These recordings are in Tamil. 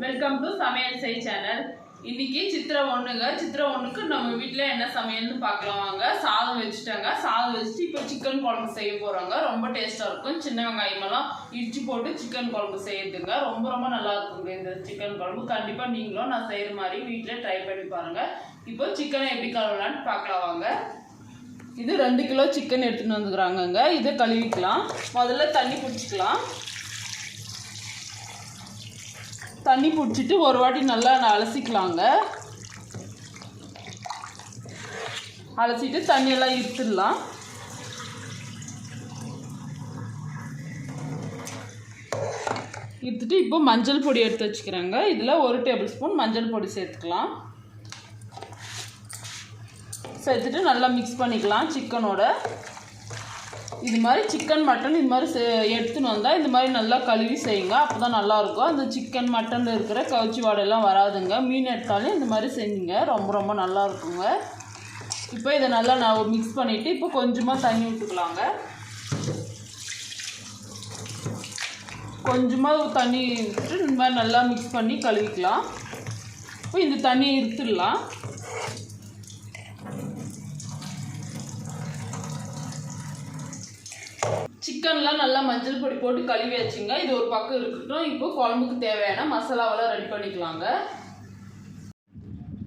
வெல்கம் டு சமையல் செய் சேனல். இன்னைக்கு சித்திரை ஒண்ணுங்க. சித்திரை ஒண்ணுக்கு நம்ம வீட்டில் என்ன சமையல்னு பார்க்கலாம் வாங்க. சாதம் வச்சுட்டாங்க. சாதம் வச்சுட்டு இப்போ சிக்கன் குழம்பு செய்ய போகிறாங்க. ரொம்ப டேஸ்ட்டாக இருக்கும். சின்ன வெங்காயமெல்லாம் இடிச்சு போட்டு சிக்கன் குழம்பு செய்யுதுங்க. ரொம்ப ரொம்ப நல்லா இருக்குங்க இந்த சிக்கன் குழம்பு. கண்டிப்பாக நீங்களும் நான் செய்கிற மாதிரி வீட்டில் ட்ரை பண்ணி பாருங்கள். இப்போ சிக்கனை எப்படி கழுவலான்னு பார்க்கலாம் வாங்க. இது 2 கிலோ சிக்கன் எடுத்துகிட்டு வந்துக்கிறாங்கங்க. இதை கழுவிக்கலாம். முதல்ல தண்ணி பிடிச்சிக்கலாம். தண்ணி பிடிச்சிட்டு ஒரு வாட்டி நல்லா அலசிக்கலாங்க. அலசிட்டு தண்ணியெல்லாம் இருத்துடலாம். இருத்துட்டு இப்போ மஞ்சள் பொடி எடுத்து வச்சுக்கிறேங்க. இதில் 1 டேபிள் ஸ்பூன் மஞ்சள் பொடி சேர்த்துக்கலாம். சேர்த்துட்டு நல்லா மிக்ஸ் பண்ணிக்கலாம் சிக்கனோட. இது மாதிரி சிக்கன் மட்டன் இது மாதிரி எடுத்துன்னு வந்தால் இந்த மாதிரி நல்லா கழுவி செய்யுங்க. அப்போ தான் நல்லாயிருக்கும். அந்த சிக்கன் மட்டனில் இருக்கிற கவுச்சி வாடெல்லாம் வராதுங்க. மீன் எடுத்தாலும் இந்த மாதிரி செஞ்சுங்க. ரொம்ப ரொம்ப நல்லா இருக்குங்க. இப்போ இதை நல்லா நான் மிக்ஸ் பண்ணிவிட்டு இப்போ கொஞ்சமாக தண்ணி விட்டுக்கலாங்க. கொஞ்சமாக தண்ணி விட்டு இந்த மாதிரி நல்லா மிக்ஸ் பண்ணி கழுவிக்கலாம். இப்போ இந்த தண்ணியை இருத்துடலாம். சிக்கன்லாம் நல்லா மஞ்சள் பொடி போட்டு கழுவி வச்சுங்க. இது ஒரு பக்கம் இருக்கட்டும். இப்போ குழம்புக்கு தேவையான மசாலாவெல்லாம் ரெடி பண்ணிக்கலாங்க.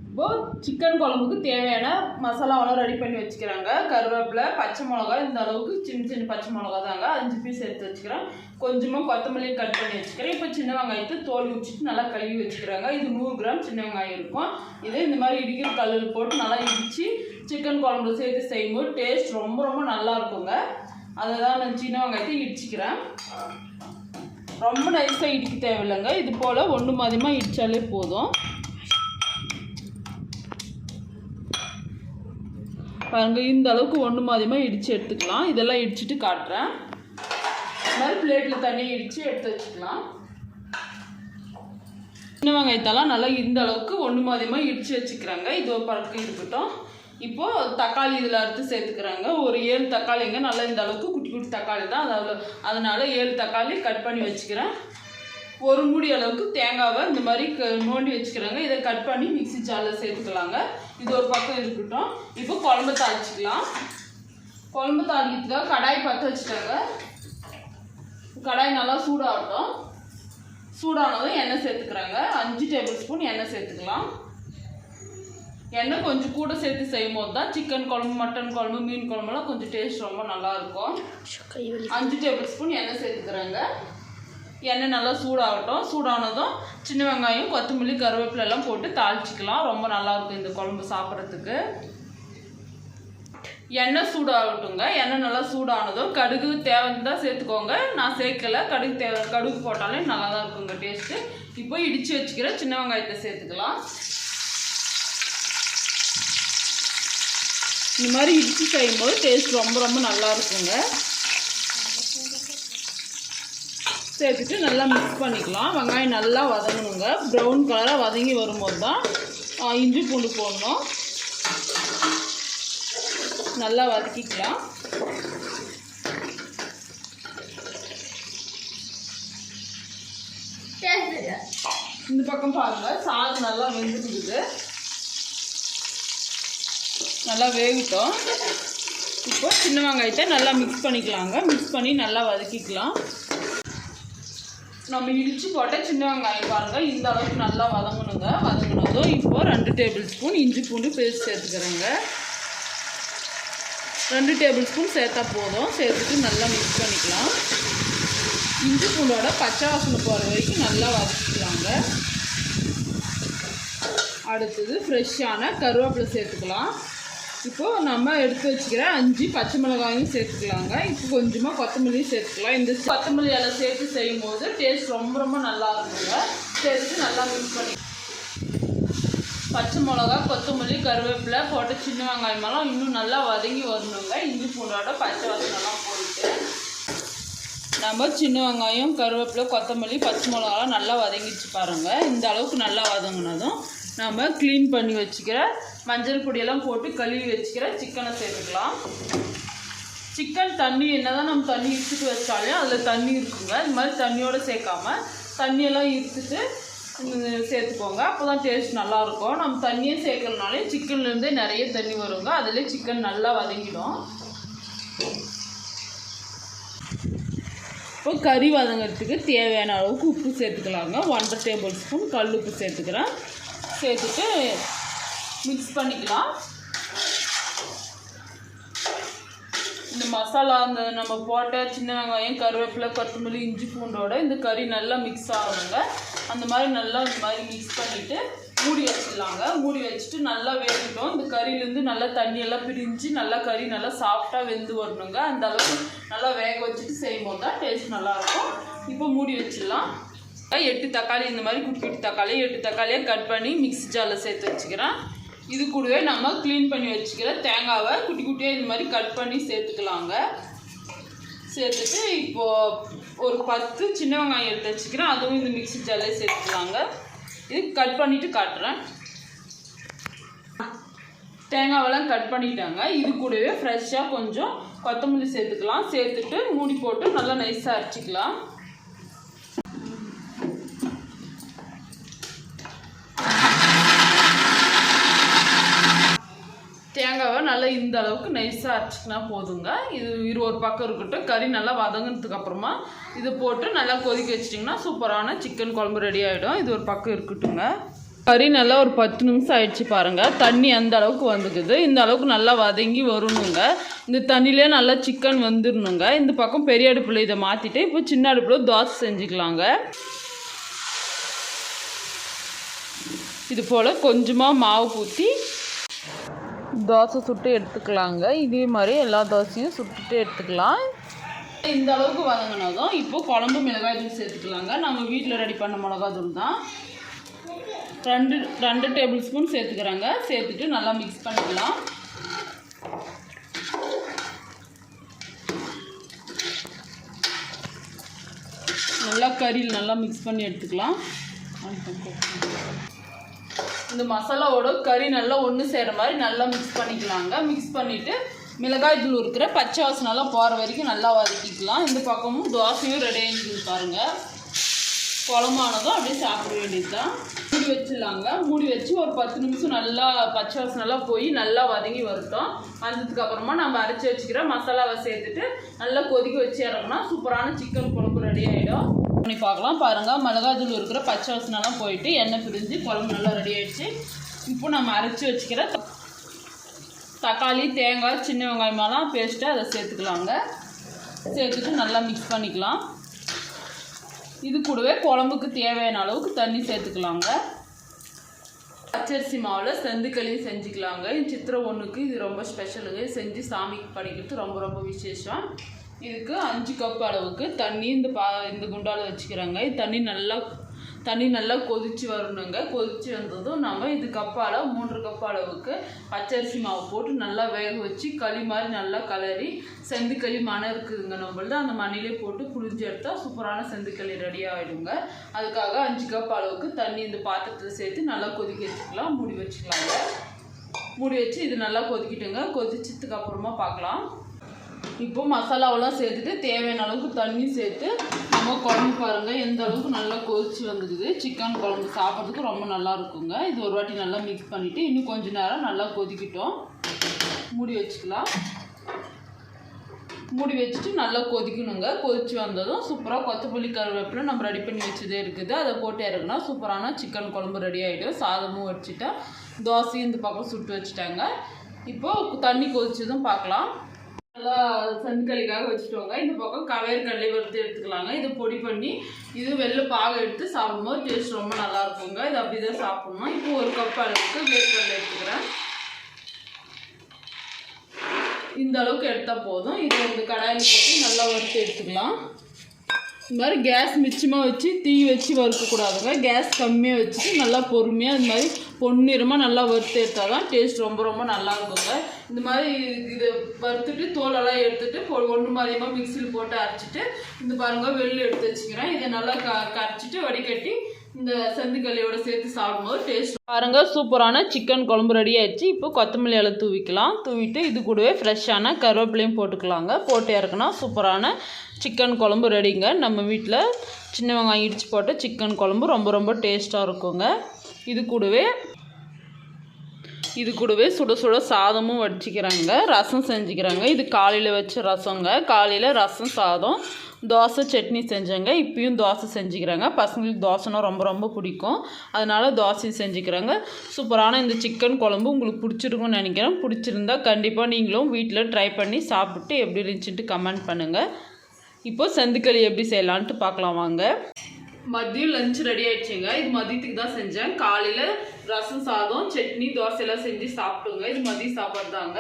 இப்போ சிக்கன் குழம்புக்கு தேவையான மசாலாவெல்லாம் ரெடி பண்ணி வச்சுக்கிறாங்க. கருவேப்பிலை, பச்சை மிளகா, இந்த அளவுக்கு சின்ன சின்ன பச்சை மிளகா தாங்க 5 பீஸ் எடுத்து வச்சுக்கிறேன். கொஞ்சமாக கொத்தமல்லியும் கட் பண்ணி வச்சுக்கிறேன். இப்போ சின்ன வெங்காயத்தை தோல் உரிச்சிட்டு நல்லா கழுவி வச்சுக்கிறாங்க. இது 100 கிராம் சின்ன வெங்காயம் இருக்கும். இதே இந்த மாதிரி இடிக்கிற கல்லில் போட்டு நல்லா இடித்து சிக்கன் குழம்புல சேர்த்து செய்யும்போது டேஸ்ட் ரொம்ப ரொம்ப நல்லா இருக்குங்க. அதை தான் நான் சின்ன வெங்காயத்தை இடிச்சிக்கிறேன். ரொம்ப நைஸாக இடிக்க தேவையில்லைங்க. இது போல் ஒன்று மாதிரிமாக இடித்தாலே போதும். பாருங்கள், இந்த அளவுக்கு ஒன்று மாதிரிமாக இடித்து எடுத்துக்கலாம். இதெல்லாம் இடிச்சிட்டு காட்டுறேன். இந்த மாதிரி பிளேட்டில் தண்ணியை இடித்து எடுத்து வச்சுக்கலாம். சின்ன வெங்காயத்தெல்லாம் நல்லா இந்த அளவுக்கு ஒன்று மாதிரிமாக இடித்து வச்சுக்கிறாங்க. இது ஒரு பழக்கம் இருக்கட்டும். இப்போது தக்காளி இதில் அறுத்து சேர்த்துக்கிறாங்க. ஒரு 7 தக்காளிங்க. நல்லா இந்த அளவுக்கு குட்டி குட்டி தக்காளி தான். அதனால் 7 தக்காளி கட் பண்ணி வச்சுக்கிறேன். ஒரு மூடி அளவுக்கு தேங்காவை இந்த மாதிரி நோண்டி வச்சுக்கிறாங்க. இதை கட் பண்ணி மிக்ஸி ஜாரில் சேர்த்துக்கலாங்க. இது ஒரு பக்கம் இருக்கட்டும். இப்போ குழம்பு தாளிச்சிக்கலாம். குழம்பு தாளிக்கிறதுக்காக கடாய் பற்ற வச்சுட்டாங்க. கடாய் நல்லா சூடாகட்டும். சூடானதும் எண்ணெய் சேர்த்துக்கிறாங்க. 5 டேபிள் ஸ்பூன் எண்ணெய் சேர்த்துக்கலாம். எண்ணெய் கொஞ்சம் கூட சேர்த்து செய்யும் போது தான் சிக்கன் குழம்பு, மட்டன் குழம்பு, மீன் குழம்புலாம் கொஞ்சம் டேஸ்ட் ரொம்ப நல்லாயிருக்கும். 5 டேபிள் ஸ்பூன் எண்ணெய் சேர்த்துக்கிறாங்க. எண்ணெய் நல்லா சூடாகட்டும். சூடானதும் சின்ன வெங்காயம், கொத்தமல்லி, கருவேப்பிலை எல்லாம் போட்டு தாளிச்சிக்கலாம். ரொம்ப நல்லாயிருக்கும் இந்த குழம்பு சாப்பிட்றதுக்கு. எண்ணெய் சூடாகட்டுங்க. எண்ணெய் நல்லா சூடானதும் கடுகு தேவைதான் சேர்த்துக்கோங்க. நான் சேர்க்கலை. கடுகு போட்டாலே நல்லா தான் இருக்குங்க டேஸ்ட்டு. இப்போ இடித்து வச்சுக்கிற சின்ன வெங்காயத்தை சேர்த்துக்கலாம். இந்த மாதிரி இடித்து செய்யும்போது டேஸ்ட் ரொம்ப ரொம்ப நல்லா இருக்குங்க. சேர்த்துட்டு நல்லா மிக்ஸ் பண்ணிக்கலாம். வெங்காயம் நல்லா வதங்கணுங்க. ப்ரௌன் கலராக வதங்கி வரும்போது தான் இஞ்சி பூண்டு போடணும். நல்லா வதக்கிக்கலாம். இந்த பக்கம் பாருங்கள், சாதம் நல்லா வெந்துட்டுக்குது. நல்லா வேகட்டும். இப்போ சின்ன வெங்காயத்தை நல்லா மிக்ஸ் பண்ணிக்கலாங்க. மிக்ஸ் பண்ணி நல்லா வதக்கிக்கலாம். நம்ம இடித்து போட்ட சின்ன வெங்காயம் பாருங்கள் இந்த அளவுக்கு நல்லா வதங்கணுங்க. வதங்கினதும் இப்போ 2 டேபிள் ஸ்பூன் இஞ்சி பூண்டு பேஸ்ட் சேர்த்துக்கிறேங்க. 2 டேபிள் ஸ்பூன் சேர்த்தா போதும். சேர்த்துட்டு நல்லா மிக்ஸ் பண்ணிக்கலாம். இஞ்சி பூண்டோட பச்சை வாசனை போகிற வரைக்கும் நல்லா வதக்கிக்கலாங்க. அடுத்தது ஃப்ரெஷ்ஷான கருவேப்பிலை சேர்த்துக்கலாம். இப்போது நம்ம எடுத்து வச்சுக்கிற 5 பச்சை மிளகாயும் சேர்த்துக்கலாங்க. இப்போ கொஞ்சமாக கொத்தமல்லியும் சேர்த்துக்கலாம். இந்த கொத்தமல்லி எல்லாம் சேர்த்து செய்யும் போது டேஸ்ட் ரொம்ப ரொம்ப நல்லா இருக்குங்க. சேர்த்துட்டு நல்லா மிக்ஸ் பண்ணி பச்சை மிளகா, கொத்தமல்லி, கருவேப்பிலை போட்டு சின்ன வெங்காயமெல்லாம் இன்னும் நல்லா வதங்கி வரணுங்க. இஞ்சி பூண்டோட பச்சை வாசனைலாம் போயிட்டு நம்ம சின்ன வெங்காயம், கருவேப்பிலை, கொத்தமல்லி, பச்சை மிளகாலாம் நல்லா வதங்கிடுச்சு பாருங்கள். இந்த அளவுக்கு நல்லா வதங்கினதும் நம்ம க்ளீன் பண்ணி வச்சுக்கிற மஞ்சள் பொடியெல்லாம் போட்டு கழுவி வச்சுக்கிற சிக்கனை சேர்த்துக்கலாம். சிக்கன் தண்ணி என்னதான் நம்ம தண்ணி இழுத்துட்டு வச்சாலே அதில் தண்ணி இருக்குங்க. இது மாதிரி தண்ணியோடு சேர்க்காம தண்ணியெல்லாம் இழுத்துட்டு சேர்த்துக்கோங்க. அப்போ தான் டேஸ்ட் நல்லாயிருக்கும். நம்ம தண்ணியே சேர்க்கறதுனாலே சிக்கன்லேருந்தே நிறைய தண்ணி வருங்க. அதிலே சிக்கன் நல்லா வதங்கிடும். இப்போ கறி வதங்கிறதுக்கு தேவையான அளவுக்கு உப்பு சேர்த்துக்கலாங்க. 1.5 டேபிள் ஸ்பூன் கல் உப்பு சேர்த்துக்கிறேன். சேர்த்துட்டு மிக்ஸ் பண்ணிக்கலாம். இந்த மசாலா அந்த நம்ம போட்ட சின்ன வெங்காயம், கருவேப்பிலை, கொத்தமல்லி, இஞ்சி பூண்டோட இந்த கறி நல்லா மிக்ஸ் ஆகணுங்க. அந்த மாதிரி நல்லா இந்த மாதிரி மிக்ஸ் பண்ணிவிட்டு மூடி வச்சிடலாங்க. மூடி வச்சுட்டு நல்லா வேகட்டும். இந்த கறியிலேருந்து நல்லா தண்ணியெல்லாம் பிரிஞ்சு நல்லா கறி நல்லா சாஃப்டாக வெந்து வரணுங்க. அந்த அளவுக்கு நல்லா வேக வச்சுட்டு செய்யும்போது தான் டேஸ்ட் நல்லாயிருக்கும். இப்போ மூடி வச்சிடலாம். 8 தக்காளி இந்த மாதிரி குட்டி குட்டி தக்காளி 8 தக்காளியை கட் பண்ணி மிக்ஸி ஜாரில் சேர்த்து வச்சுக்கிறேன். இது கூடவே நம்ம க்ளீன் பண்ணி வச்சுக்கிற தேங்காவை குட்டி குட்டியாக இந்த மாதிரி கட் பண்ணி சேர்த்துக்கலாங்க. சேர்த்துட்டு இப்போது ஒரு 10 சின்ன வெங்காயம் எடுத்து வச்சுக்கிறேன். அதுவும் இந்த மிக்ஸி ஜாரிலே சேர்த்துக்கலாங்க. இது கட் பண்ணிவிட்டு காட்டுறேன். தேங்காவெல்லாம் கட் பண்ணிட்டாங்க. இது கூடவே ஃப்ரெஷ்ஷாக கொஞ்சம் கொத்தமல்லி சேர்த்துக்கலாம். சேர்த்துட்டு மூடி போட்டு நல்லா நைஸாக அரைச்சிக்கலாம். தேங்காவை நல்லா இந்த அளவுக்கு நைஸாக அரைச்சிக்கினா போதுங்க. இது ஒரு பக்கம் இருக்கட்டும். கறி நல்லா வதங்கினதுக்கு அப்புறமா இதை போட்டு நல்லா கொதிக்க வச்சிட்டிங்கன்னா சூப்பரான சிக்கன் குழம்பு ரெடி ஆகிடும். இது ஒரு பக்கம் இருக்கட்டுங்க. கறி நல்லா ஒரு 10 நிமிஷம் ஆயிடுச்சு பாருங்கள். தண்ணி அந்த அளவுக்கு வந்துக்குது. இந்த அளவுக்கு நல்லா வதங்கி வரணுங்க. இந்த தண்ணியிலே நல்லா சிக்கன் வந்துடணுங்க. இந்த பக்கம் பெரிய அடுப்பில் இதை மாற்றிட்டு இப்போ சின்ன அடுப்பில் தோசை செஞ்சுக்கலாங்க. இது போல் கொஞ்சமாக மாவு ஊற்றி தோசை சுட்டு எடுத்துக்கலாங்க. இதே மாதிரி எல்லா தோசையும் சுட்டுட்டு எடுத்துக்கலாம். இந்த அளவுக்கு வதங்கினதும் இப்போ குழம்பு மிளகாய் தூள் சேர்த்துக்கலாங்க. நம்ம வீட்டில் ரெடி பண்ண மிளகாய் தூள் தான். 2 டேபிள் ஸ்பூன் சேர்த்துக்கிறாங்க. சேர்த்துட்டு நல்லா மிக்ஸ் பண்ணிக்கலாம். நல்லா கறியில் நல்லா மிக்ஸ் பண்ணி எடுத்துக்கலாம். இந்த மசாலாவோட கறி நல்லா ஒன்று சேர மாதிரி நல்லா மிக்ஸ் பண்ணிக்கலாங்க. மிக்ஸ் பண்ணிவிட்டு மிளகாய் தூள் இருக்கிற பச்சை வாசனைலாம் போகிற வரைக்கும் நல்லா வதக்கிக்கலாம். இந்த பக்கமும் தோசையும் ரெடி ஆகிடுது பாருங்கள். குழம்பானதும் அப்படியே சாப்பிட வேண்டியது தான். மூடி வச்சிடலாங்க. மூடி வச்சு ஒரு 10 நிமிஷம் நல்லா பச்சை வாசனைலாம் போய் நல்லா வதங்கி வரட்டும். வந்ததுக்கு அப்புறமா நம்ம அரைச்சி வச்சுக்கிற மசாலாவை சேர்த்துட்டு நல்லா கொதிக்க வச்சு இறக்குனா சூப்பரான சிக்கன் குழம்பு ரெடி ஆகிடும். பண்ணி பார்க்கலாம். பாருங்கள், மிளகாய் தூள் இருக்கிற பச்சை வாசனைலாம் போயிட்டு எண்ணெய் பிரிஞ்சு குழம்பு நல்லா ரெடி ஆகிடுச்சு. இப்போ நம்ம அரைச்சி வச்சுக்கிற தக்காளி, தேங்காய், சின்ன வெங்காயமெல்லாம் பேஸ்ட்டு அதை சேர்த்துக்கலாங்க. சேர்த்துட்டு நல்லா மிக்ஸ் பண்ணிக்கலாம். இது கூடவே குழம்புக்கு தேவையான அளவுக்கு தண்ணி சேர்த்துக்கலாங்க. பச்சரிசி மாவில் செந்துக்களி செஞ்சுக்கலாங்க. இந்த சித்திரை 1க்கு இது ரொம்ப ஸ்பெஷலுங்க. செஞ்சு சாமிக்கு படைக்கிறது ரொம்ப ரொம்ப விசேஷம். இதுக்கு 5 கப் அளவுக்கு தண்ணி இந்த குண்டாவில் வச்சுக்கிறாங்க. தண்ணி நல்லா கொதித்து வரணுங்க. கொதித்து வந்ததும் நம்ம இது கப்பால் 3 கப் அளவுக்கு பச்சரிசி மாவு போட்டு நல்லா வேக வச்சு களி மாதிரி நல்லா கலரி செந்துக்களி மணை இருக்குதுங்க நம்மள்து. அந்த மண்ணிலே போட்டு புளிஞ்சு எடுத்தால் சூப்பரான செந்துக்களி ரெடி ஆகிடுங்க. அதுக்காக 5 கப் அளவுக்கு தண்ணி இந்த பாத்திரத்தில் சேர்த்து நல்லா கொதிக்க வச்சுக்கலாம். மூடி வச்சுக்கலாங்க. மூடி வச்சு இது நல்லா கொதிக்கிட்டுங்க. கொதிச்சதுக்கு அப்புறமா பார்க்கலாம். இப்போ மசாலாவெல்லாம் சேர்த்துட்டு தேவையான அளவுக்கு தண்ணி சேர்த்து நம்ம குழம்பு பாருங்கள் எந்த அளவுக்கு நல்லா கொதிச்சு வந்துக்குது. சிக்கன் குழம்பு சாப்பிட்றதுக்கு ரொம்ப நல்லா இருக்குங்க. இது ஒரு வாட்டி நல்லா மிக்ஸ் பண்ணிவிட்டு இன்னும் கொஞ்சம் நேரம் நல்லா கொதிக்கிட்டோம். மூடி வச்சுக்கலாம். மூடி வச்சுட்டு நல்லா கொதிக்கணுங்க. கொதிச்சு வந்ததும் சூப்பராக கொத்தமல்லி, கருவேப்பிலை நம்ம ரெடி பண்ணி வச்சதே இருக்குது. அதை போட்டு இறக்குனா சூப்பரான சிக்கன் குழம்பு ரெடி ஆகிடும். சாதமும் வச்சுட்டா தோசையும் இந்த பக்கம் சுட்டு வச்சுட்டாங்க. இப்போது தண்ணி கொதிச்சதும் பார்க்கலாம். நல்லா செந்துக்களிக்காக வச்சுட்டோங்க. இந்த பக்கம் கவேர்கடலை வறுத்து எடுத்துக்கலாங்க. இதை பொடி பண்ணி இது வெள்ளை பாக எடுத்து சாப்பிடும்போது டேஸ்ட் ரொம்ப நல்லா இருக்குங்க. இது அப்படி தான் சாப்பிடணும். இப்போ 1 கப் அளவுக்கு வேர்க்கடலை எடுத்துக்கிறேன். இந்த அளவுக்கு எடுத்தால் போதும். இதை இந்த கடாயில் போட்டு நல்லா வறுத்து எடுத்துக்கலாம். இந்த மாதிரி கேஸ் மிச்சமாக வச்சு தீ வச்சு வறுக்கக்கூடாதுங்க. கேஸ் கம்மியாக வச்சுட்டு நல்லா பொறுமையாக இந்த மாதிரி பொன்னிறமாக நல்லா வறுத்து எடுத்தால் தான் டேஸ்ட் ரொம்ப ரொம்ப நல்லா இருக்குங்க. இந்த மாதிரி இதை வறுத்துட்டு தோலெல்லாம் எடுத்துட்டு ஒன்று மாதிரியமாக மிக்சியில் போட்டு அரைச்சிட்டு இந்த பாருங்கள் வெளில எடுத்து வச்சுக்கிறேன். இதை நல்லா கரைச்சிட்டு வடிகட்டி இந்த செந்துக்களியோட சேர்த்து சாப்பிடும்போது டேஸ்ட் பாருங்கள் சூப்பரான சிக்கன் குழம்பு ரெடி ஆயிடுச்சு. இப்போ கொத்தமல்லி இலை தூவிக்கலாம். தூவிட்டு இது கூடவே ஃப்ரெஷ்ஷான கருவேப்பிலையும் போட்டுக்கலாங்க. போட்டு இறக்குனா சூப்பரான சிக்கன் குழம்பு ரெடிங்க. நம்ம வீட்டில் சின்ன வெங்காயம் இடித்து போட்ட சிக்கன் குழம்பு ரொம்ப ரொம்ப டேஸ்ட்டாக இருக்குங்க. இது கூடவே சுட சுட சாதமும் வடிச்சிக்கிறாங்க, ரசம் செஞ்சுக்கிறாங்க. இது காலையில் வச்ச ரசங்க. காலையில் ரசம், சாதம், தோசை, சட்னி செஞ்சேங்க. இப்பயும் தோசை செஞ்சுக்கிறாங்க. பசங்களுக்கு தோசைனா ரொம்ப ரொம்ப பிடிக்கும், அதனால் தோசையும் செஞ்சுக்கிறாங்க. சூப்பரான இந்த சிக்கன் குழம்பு உங்களுக்கு பிடிச்சிருக்குன்னு நினைக்கிறேன். பிடிச்சிருந்தா கண்டிப்பாக நீங்களும் வீட்டில் ட்ரை பண்ணி சாப்பிட்டு எப்படி இருந்துச்சுன்ட்டு கமெண்ட் பண்ணுங்கள். இப்போது செந்துக்களி எப்படி செய்யலான்ட்டு பார்க்கலாம் வாங்க. மதியம் லஞ்ச் ரெடி ஆயிடுச்சுங்க. இது மதியத்துக்கு தான் செஞ்சேன். காலையில் ரசம், சாதம், சட்னி, தோசையெல்லாம் செஞ்சு சாப்பிட்டுங்க. இது மதியம் சாப்பாடு தாங்க.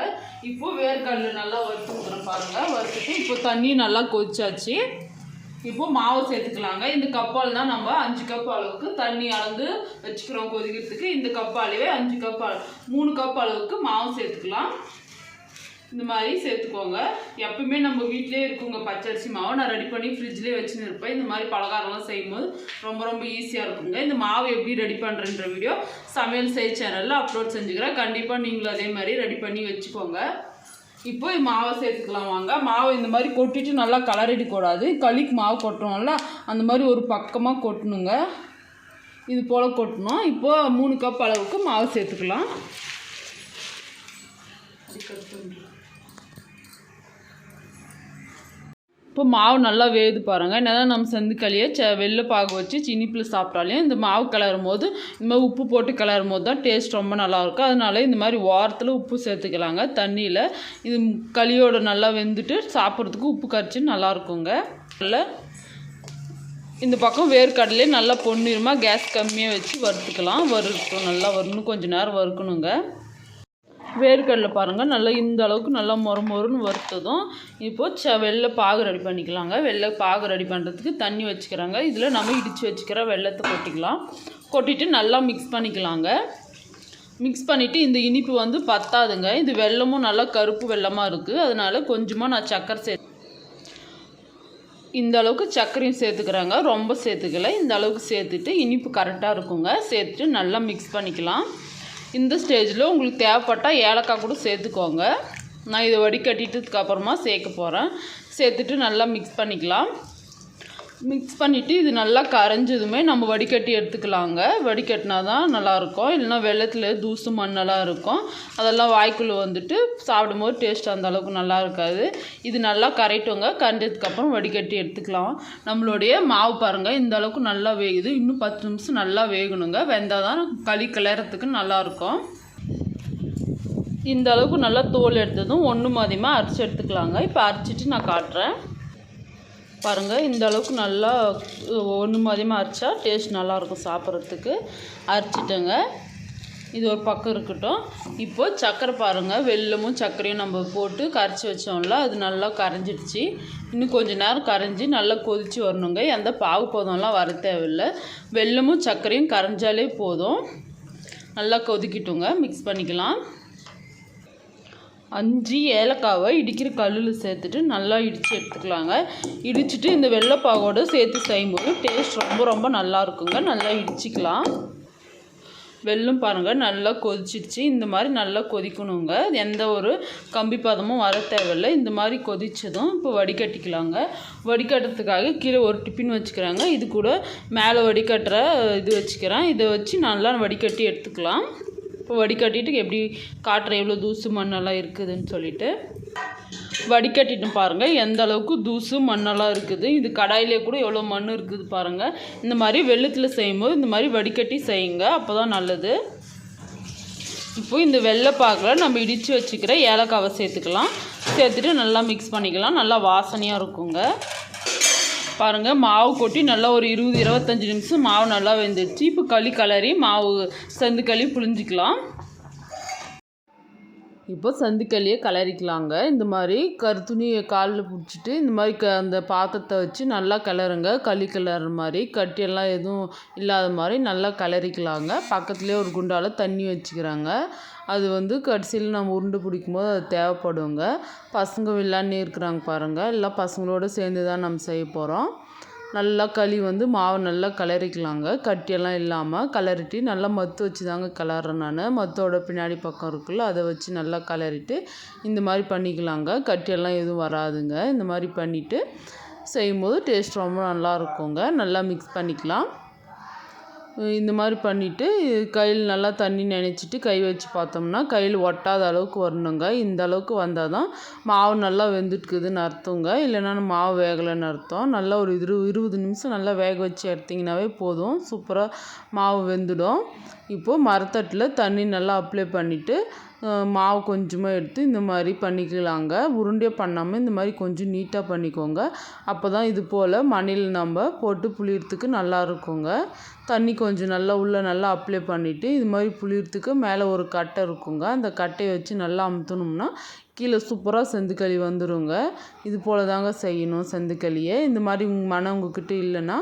இப்போ வேர்க்கடலை நல்லா வறுத்து விட்டுறேன் பாருங்கள். வறுத்துட்டு இப்போ தண்ணி நல்லா கொதிச்சாச்சு. இப்போ மாவு சேர்த்துக்கலாங்க. இந்த கப்பால் தான் நம்ம 5 கப் அளவுக்கு தண்ணி அளந்து வச்சுக்கிறோம் கொதிக்கிறதுக்கு. இந்த கப்பாலேயே 3 கப் அளவுக்கு மாவு சேர்த்துக்கலாம். இந்த மாதிரி சேர்த்துக்கோங்க. எப்பவுமே நம்ம வீட்டிலே இருக்குங்க பச்சரிசி மாவு. நான் ரெடி பண்ணி ஃப்ரிட்ஜ்லேயே வச்சுன்னு இருப்பேன். இந்த மாதிரி பலகாரம்லாம் செய்யும்போது ரொம்ப ரொம்ப ஈஸியாக இருக்குங்க. இந்த மாவு எப்படி ரெடி பண்ணுறன்ற வீடியோ சமையல் செய் சேனலில் அப்லோட் செஞ்சுக்கிறேன். கண்டிப்பாக நீங்களும் அதே மாதிரி ரெடி பண்ணி வச்சுக்கோங்க. இப்போ மாவை சேர்த்துக்கலாம் வாங்க. மாவு இந்த மாதிரி கொட்டிட்டு நல்லா கலரிடக்கூடாது. களிக்கு மாவு கொட்டுறோம்ல அந்த மாதிரி ஒரு பக்கமாக கொட்டணுங்க. இது போல் கொட்டணும். இப்போது 3 கப் அளவுக்கு மாவு சேர்த்துக்கலாம். இப்போ மாவு நல்லா வேகுது பாருங்கள். என்னதான் நம்ம செந்துக்களியை வெள்ளை பாகு வச்சு இனிப்பில் சாப்பிட்டாலையும் இந்த மாவு கிளறும் போது இந்த மாதிரி உப்பு போட்டு கிளறும் போது தான் டேஸ்ட் ரொம்ப நல்லாயிருக்கும். அதனால இந்த மாதிரி வாரத்தில் உப்பு சேர்த்துக்கலாங்க தண்ணியில். இது களியோடு நல்லா வெந்துட்டு சாப்பிட்றதுக்கு உப்பு கரைச்சி நல்லாயிருக்குங்க. நல்லா இந்த பக்கம் வேர்க்கடலையே நல்லா பொன்னிறமாக கேஸ் கம்மியாக வச்சு வறுத்துக்கலாம். நல்லா வரணும், கொஞ்சம் நேரம் வறுக்கணுங்க. வேர்க்கடலை பாருங்கள் நல்லா இந்த அளவுக்கு நல்லா மொறுன்னு வறுத்ததும் இப்போது வெள்ளை பாகு ரெடி பண்ணிக்கலாங்க. வெள்ளை பாகு ரெடி பண்ணுறதுக்கு தண்ணி வச்சுக்கிறாங்க. இதில் நம்ம இடித்து வச்சுக்கிற வெள்ளத்தை கொட்டிக்கலாம். கொட்டிட்டு நல்லா மிக்ஸ் பண்ணிக்கலாங்க. மிக்ஸ் பண்ணிவிட்டு இந்த இனிப்பு வந்து பத்தாதுங்க. இது வெல்லமும் நல்லா கருப்பு வெல்லமாக இருக்குது. அதனால் கொஞ்சமாக நான் சர்க்கரை இந்த அளவுக்கு சர்க்கரையும் சேர்த்துக்கிறாங்க. ரொம்ப சேர்த்துக்கல, இந்த அளவுக்கு சேர்த்துட்டு இனிப்பு கரெக்டாக இருக்குங்க. சேர்த்துட்டு நல்லா மிக்ஸ் பண்ணிக்கலாம். இந்த ஸ்டேஜில் உங்களுக்கு தேவைப்பட்டால் ஏலக்காய் கூட சேர்த்துக்கோங்க. நான் இதை வடிகட்டிட்டதுக்கு அப்புறமா சேர்க்க போகிறேன். சேர்த்துட்டு நல்லா மிக்ஸ் பண்ணிக்கலாம். மிக்ஸ் பண்ணிவிட்டு இது நல்லா கரைஞ்சதுமே நம்ம வடிகட்டி எடுத்துக்கலாங்க. வடிகட்டினா தான் நல்லாயிருக்கும். இல்லைனா வெள்ளத்தில் தூசு மண்ணெல்லாம் இருக்கும், அதெல்லாம் வாய்க்குள்ளே வந்துட்டு சாப்பிடும்போது டேஸ்ட் அந்த அளவுக்கு நல்லா இருக்காது. இது நல்லா கரைட்டுங்க. கரைஞ்சதுக்கப்புறம் வடிகட்டி எடுத்துக்கலாம். நம்மளுடைய மாவு பாருங்கள் இந்த அளவுக்கு நல்லா வேகுது. இன்னும் 10 நிமிஷம் நல்லா வேகணுங்க. வெந்தால் தான் களி கிளறத்துக்கு நல்லாயிருக்கும். இந்த அளவுக்கு நல்லா தோல் எடுத்ததும் ஒன்று மாதிரிமாக அரைச்சி எடுத்துக்கலாங்க. இப்போ அரைச்சிட்டு நான் காட்டுறேன் பாருங்கள். இந்த அளவுக்கு நல்லா ஒன்று மாதிரியாக அரைச்சா டேஸ்ட் நல்லாயிருக்கும் சாப்பிட்றதுக்கு. அரைச்சிட்டேங்க. இது ஒரு பக்கம் இருக்கட்டும். இப்போது சர்க்கரை பாருங்கள், வெல்லமும் சர்க்கரையும் நம்ம போட்டு கரைச்சி வச்சோம்ல அது நல்லா கரைஞ்சிடுச்சு. இன்னும் கொஞ்சம் நேரம் கரைஞ்சி நல்லா கொதித்து வரணுங்க. எந்த பாகு போதும்லாம் வர தேவையில்லை. வெல்லமும் சர்க்கரையும் கரைஞ்சாலே போதும். நல்லா கொதிக்கிட்டுங்க. மிக்ஸ் பண்ணிக்கலாம். 5 ஏலக்காவை இடிக்கிற கல்லில் சேர்த்துட்டு நல்லா இடித்து எடுத்துக்கலாங்க. இடிச்சிட்டு இந்த வெள்ளைப்பாகோடு சேர்த்து செய்யும்போது டேஸ்ட் ரொம்ப ரொம்ப நல்லா இருக்குங்க. நல்லா இடிச்சிக்கலாம். வெல்லம் பாருங்கள் நல்லா கொதிச்சிடுச்சு. இந்த மாதிரி நல்லா கொதிக்கணுங்க. எந்த ஒரு கம்பி பதமும் வர தேவையில்லை. இந்த மாதிரி கொதிச்சதும் இப்போ வடிகட்டிக்கலாங்க. வடிகட்டுறதுக்காக கீழே ஒரு டிஃபின் வச்சுக்கிறாங்க. இது கூட மேலே வடிகட்டுற இது வச்சுக்கிறேன். இதை வச்சு நல்லா வடிகட்டி எடுத்துக்கலாம். இப்போ வடிகட்டிட்டு எப்படி காட்டுற எவ்வளோ தூசு மண்ணெல்லாம் இருக்குதுன்னு சொல்லிட்டு வடிகட்டிட்டு பாருங்கள் எந்த அளவுக்கு தூசு மண்ணெல்லாம் இருக்குது. இது கடாயிலே கூட எவ்வளோ மண் இருக்குது பாருங்கள். இந்த மாதிரி வெள்ளத்தில் செய்யும்போது இந்த மாதிரி வடிகட்டி செய்யுங்க, அப்போ தான் நல்லது. இப்போ இந்த வெள்ளைப்பாக்கில் நம்ம இடித்து வச்சுக்கிற ஏலக்காவை சேர்த்துக்கலாம். சேர்த்துட்டு நல்லா மிக்ஸ் பண்ணிக்கலாம். நல்லா வாசனையாக இருக்குங்க. பாருங்கள் மாவு கொட்டி நல்லா ஒரு 20-25 நிமிஷம் மாவு நல்லா வெந்துடுச்சு. இப்போ களி கலரி மாவு செந்துக்களி புழிஞ்சிக்கலாம். இப்போ செந்துக்களியை கலரிக்கலாங்க. இந்த மாதிரி கருத்துணியை காலில் பிடிச்சிட்டு இந்த மாதிரி அந்த பாத்திரத்தை வச்சு நல்லா கிளறுங்க. களி கிளற மாதிரி கட்டியெல்லாம் எதுவும் இல்லாத மாதிரி நல்லா கிளறிக்கலாங்க. பக்கத்துலேயே ஒரு குண்டால் தண்ணி வச்சுக்கிறாங்க. அது கடைசியில் நம்ம உருண்டை பிடிக்கும்போது அது தேவைப்படுங்க. பசங்க விளையாண்டு இருக்கிறாங்க பாருங்கள். எல்லாம் பசங்களோடு சேர்ந்து தான் நம்ம செய்ய போகிறோம். நல்லா களி மாவு நல்லா கிளறிக்கலாங்க. கட்டியெல்லாம் இல்லாமல் கிளறிட்டு நல்லா மத்து வச்சு தாங்க கிளறேன் நான். மத்தோட பின்னாடி பக்கம் இருக்குல்ல அதை வச்சு நல்லா கிளறிட்டு இந்த மாதிரி பண்ணிக்கலாங்க. கட்டியெல்லாம் எதுவும் வராதுங்க. இந்த மாதிரி பண்ணிவிட்டு செய்யும்போது டேஸ்ட் ரொம்ப நல்லா இருக்குங்க. நல்லா மிக்ஸ் பண்ணிக்கலாம். இந்த மாதிரி பண்ணிவிட்டு கையில் நல்லா தண்ணி நனைச்சிட்டு கை வச்சு பார்த்தோம்னா கையில் ஒட்டாத அளவுக்கு வரணுங்க. இந்த அளவுக்கு வந்தால் தான் மாவு நல்லா வெந்துட்டுக்குதுன்னு அர்த்தங்க. இல்லைன்னா மாவு வேகலைன்னு அர்த்தம். நல்லா ஒரு 20 நிமிஷம் நல்லா வேக வச்சு எடுத்திங்கனாவே போதும். சூப்பராக மாவு வெந்துடும். இப்போது மரத்தட்டில் தண்ணி நல்லா அப்ளை பண்ணிவிட்டு மாவு கொஞ்சமாக எடுத்து இந்த மாதிரி பண்ணிக்கலாங்க. உருண்டையாக பண்ணாமல் இந்த மாதிரி கொஞ்சம் நீட்டாக பண்ணிக்கோங்க. அப்போ தான் இது போல் மணில் நம்ம போட்டு புளியறதுக்கு நல்லா இருக்குங்க. தண்ணி கொஞ்சம் நல்லா உள்ளே நல்லா அப்ளை பண்ணிவிட்டு இது மாதிரி புளியறதுக்கு மேலே ஒரு கட்டை இருக்குங்க. அந்த கட்டையை வச்சு நல்லா அமுத்துனோம்னா கீழே சூப்பராக செந்துக்களி வந்துடுங்க. இது போல் தாங்க செய்யணும் செந்துக்களியை. இந்த மாதிரி மனம் உங்ககிட்ட இல்லைன்னா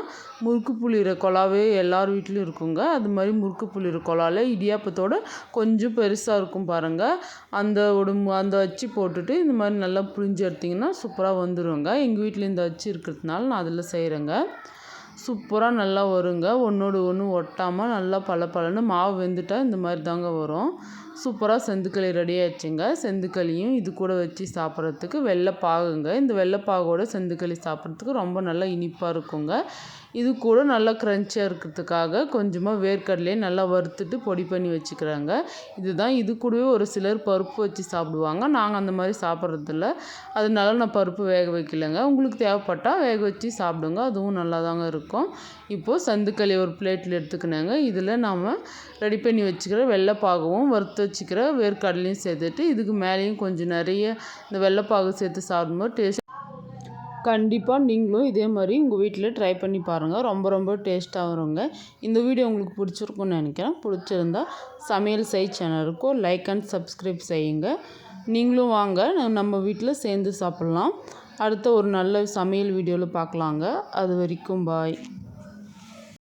முறுக்கு புளிகிற குழாவே எல்லார் வீட்லேயும் இருக்குங்க. அது மாதிரி முறுக்கு புளிகிற குழாவில் இடியாப்பத்தோடு கொஞ்சம் பெருசாக இருக்கும் பாருங்கள். அந்த அச்சு போட்டுட்டு இந்த மாதிரி நல்லா புளிஞ்சு எடுத்திங்கன்னா சூப்பராக வந்துடுங்க. எங்கள் வீட்டில் இந்த அச்சு இருக்கிறதுனால நான் அதில் செய்கிறேங்க. சூப்பராக நல்லா வருங்க. ஒன்றோடு ஒன்று ஒட்டாமல் நல்லா பளபளன்னு மாவு வெந்துட்டால் இந்த மாதிரி தாங்க வரும். சூப்பராக செந்துக்களி ரெடி ஆயிடுச்சுங்க. செந்துக்களியும் இது கூட வச்சு சாப்பிட்றதுக்கு வெள்ளைப்பாகுங்க. இந்த வெள்ளைப்பாகோட செந்துக்களி சாப்பிட்றதுக்கு ரொம்ப நல்லா இனிப்பாக இருக்குங்க. இது கூட நல்லா க்ரன்ச்சியாக இருக்கிறதுக்காக கொஞ்சமாக வேர்க்கடலையே நல்லா வறுத்துட்டு பொடி பண்ணி வச்சுக்கிறாங்க. இது கூடவே ஒரு சிலர் பருப்பு வச்சு சாப்பிடுவாங்க. நாங்கள் அந்த மாதிரி சாப்பிட்றதில்ல. அதனால நான் பருப்பு வேக வைக்கலைங்க. உங்களுக்கு தேவைப்பட்டால் வேக வச்சு சாப்பிடுங்க. அதுவும் நல்லா தாங்க இருக்கும். இப்போது செந்துக்களி ஒரு பிளேட்டில் எடுத்துக்கினாங்க. இதில் நாம் ரெடி பண்ணி வச்சுக்கிற வெள்ளைப்பாகவும் வறுத்து வச்சுக்கிற வேர்க்கடலையும் சேர்த்துட்டு இதுக்கு மேலேயும் கொஞ்சம் நிறைய இந்த வெள்ளைப்பாகு சேர்த்து சாப்பிடும்போது டேஸ்ட் கண்டிப்பாக நீங்களும் இதே மாதிரி உங்கள் வீட்டில் ட்ரை பண்ணி பாருங்கள். ரொம்ப ரொம்ப டேஸ்ட்டாக வருங்க. இந்த வீடியோ உங்களுக்கு பிடிச்சிருக்குன்னு நினைக்கிறேன். பிடிச்சிருந்தா சமையல் செய் சேனலுக்கும் லைக் அண்ட் சப்ஸ்கிரைப் செய்யுங்க. நீங்களும் வாங்க நம்ம வீட்டில் சேர்ந்து சாப்பிட்லாம். அடுத்த ஒரு நல்ல சமையல் வீடியோவில் பார்க்கலாங்க. அது வரைக்கும் பாய்.